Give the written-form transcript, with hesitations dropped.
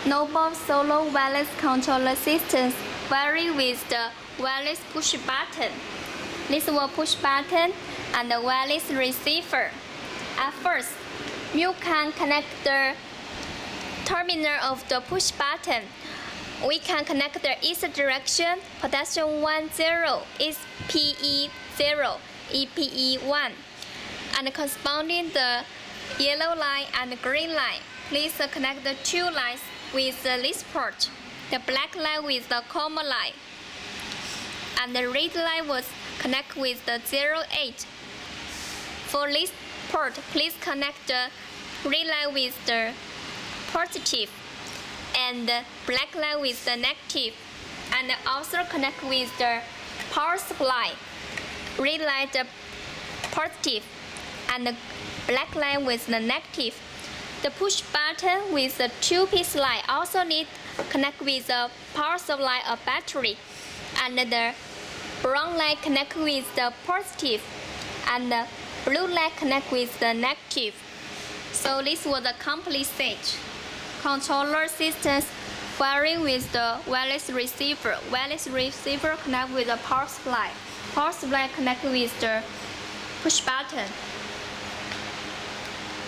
Nobel solo wireless controller systems vary with the wireless push button. This will push button and the wireless receiver. At first, you can connect the terminal of the push button. We can connect the east direction, potential 1, 0 is PE0, EPE1, and corresponding the yellow line and green line. Please connect the two lines with this port, the black line with the common line, and the red line was connect with the 08. For this port, please connect the red line with the positive and the black line with the negative, and also connect with the power supply. Red line the positive and the black line with the negative. The push button with the two-piece line also need connect with the power supply or battery, and the brown line connect with the positive, and the blue line connect with the negative. So this was the complete stage. Controller systems varying with the wireless receiver. Wireless receiver connect with the power supply. Power supply connect with the push button.